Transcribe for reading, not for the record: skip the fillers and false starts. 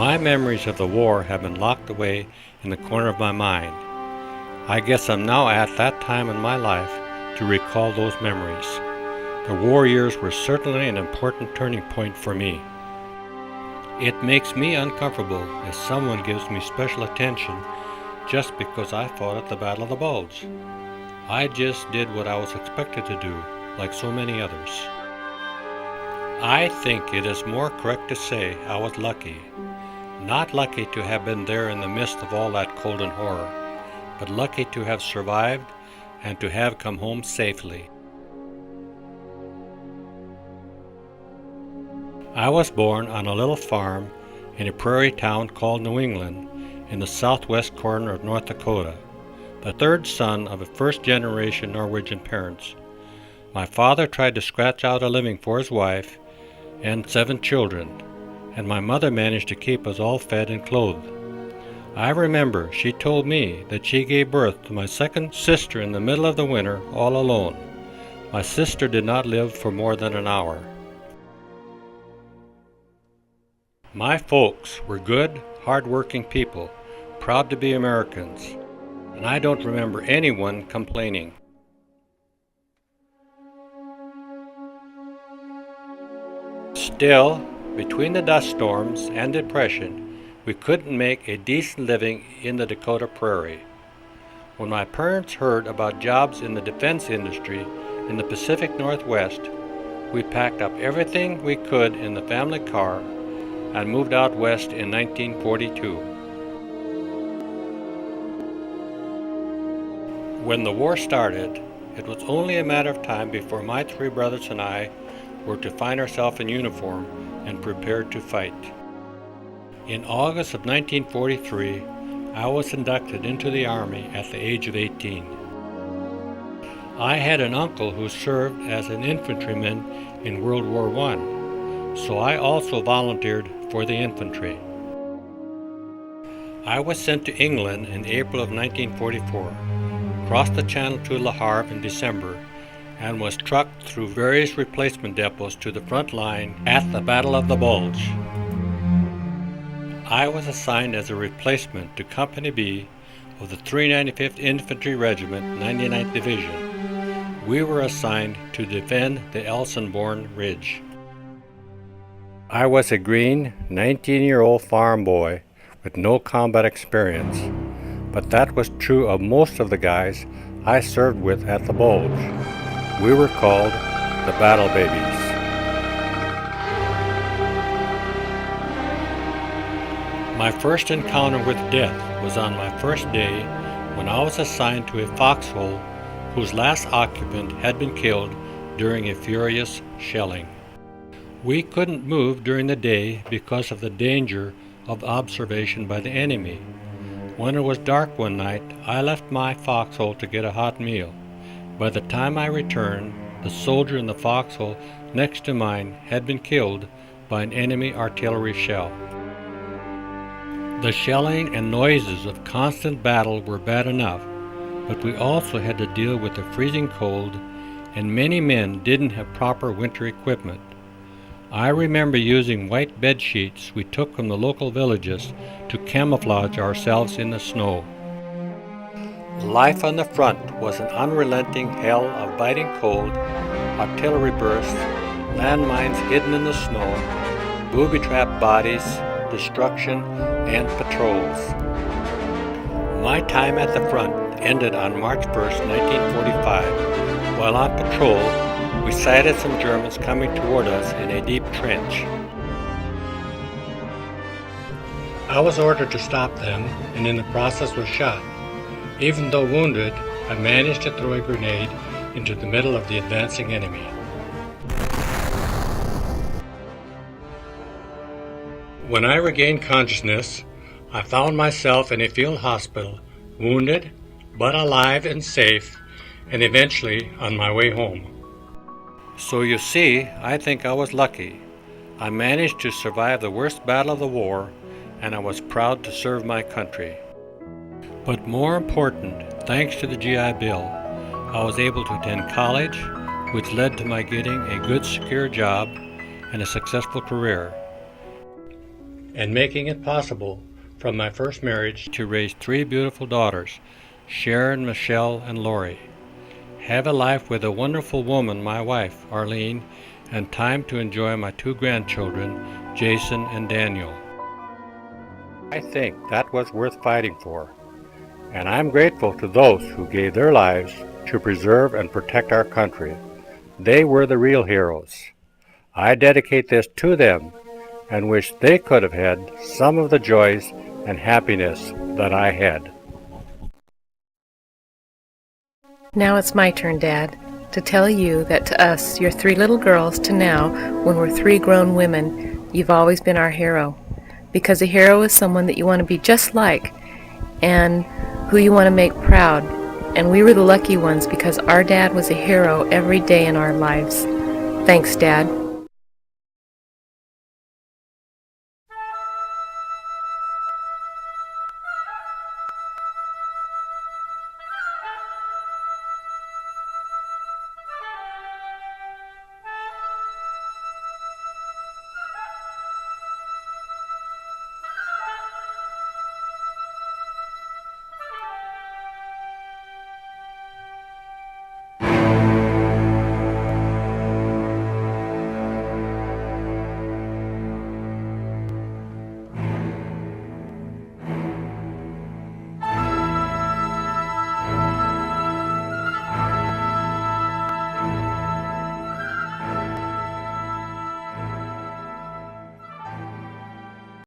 My memories of the war have been locked away in the corner of my mind. I guess I'm now at that time in my life to recall those memories. The war years were certainly an important turning point for me. It makes me uncomfortable if someone gives me special attention just because I fought at the Battle of the Bulge. I just did what I was expected to do, like so many others. I think it is more correct to say I was lucky. Not lucky to have been there in the midst of all that cold and horror, but lucky to have survived and to have come home safely. I was born on a little farm in a prairie town called New England in the southwest corner of North Dakota, the third son of a first-generation Norwegian parents. My father tried to scratch out a living for his wife and 7 children, and my mother managed to keep us all fed and clothed. I remember she told me that she gave birth to my second sister in the middle of the winter all alone. My sister did not live for more than an hour. My folks were good, hard-working people, proud to be Americans, and I don't remember anyone complaining. Still, between the dust storms and depression, we couldn't make a decent living in the Dakota prairie. When my parents heard about jobs in the defense industry in the Pacific Northwest, we packed up everything we could in the family car and moved out west in 1942. When the war started, it was only a matter of time before my 3 brothers and I were to find ourselves in uniform and prepared to fight. In August of 1943, I was inducted into the Army at the age of 18. I had an uncle who served as an infantryman in World War I, so I also volunteered for the infantry. I was sent to England in April of 1944, crossed the Channel to Le Havre in December, and was trucked through various replacement depots to the front line at the Battle of the Bulge. I was assigned as a replacement to Company B of the 395th Infantry Regiment, 99th Division. We were assigned to defend the Elsenborn Ridge. I was a green, 19-year-old farm boy with no combat experience, but that was true of most of the guys I served with at the Bulge. We were called the Battle Babies. My first encounter with death was on my first day when I was assigned to a foxhole whose last occupant had been killed during a furious shelling. We couldn't move during the day because of the danger of observation by the enemy. When it was dark one night, I left my foxhole to get a hot meal. By the time I returned, the soldier in the foxhole next to mine had been killed by an enemy artillery shell. The shelling and noises of constant battle were bad enough, but we also had to deal with the freezing cold, and many men didn't have proper winter equipment. I remember using white bed sheets we took from the local villages to camouflage ourselves in the snow. Life on the front was an unrelenting hell of biting cold, artillery bursts, landmines hidden in the snow, booby-trapped bodies, destruction, and patrols. My time at the front ended on March 1st, 1945. While on patrol, we sighted some Germans coming toward us in a deep trench. I was ordered to stop them, and in the process was shot. Even though wounded, I managed to throw a grenade into the middle of the advancing enemy. When I regained consciousness, I found myself in a field hospital, wounded, but alive and safe, and eventually on my way home. So you see, I think I was lucky. I managed to survive the worst battle of the war, and I was proud to serve my country. But more important, thanks to the GI Bill, I was able to attend college, which led to my getting a good secure job and a successful career. and making it possible from my first marriage to raise 3 beautiful daughters, Sharon, Michelle, and Lori. Have a life with a wonderful woman, my wife, Arlene, and time to enjoy my 2 grandchildren, Jason and Daniel. I think that was worth fighting for, and I'm grateful to those who gave their lives to preserve and protect our country. They were the real heroes. I dedicate this to them and wish they could have had some of the joys and happiness that I had. Now it's my turn, Dad, to tell you that to us, your 3 little girls, to now, when we're 3 grown women, you've always been our hero. Because a hero is someone that you want to be just like and who you want to make proud. And we were the lucky ones because our dad was a hero every day in our lives. Thanks, Dad.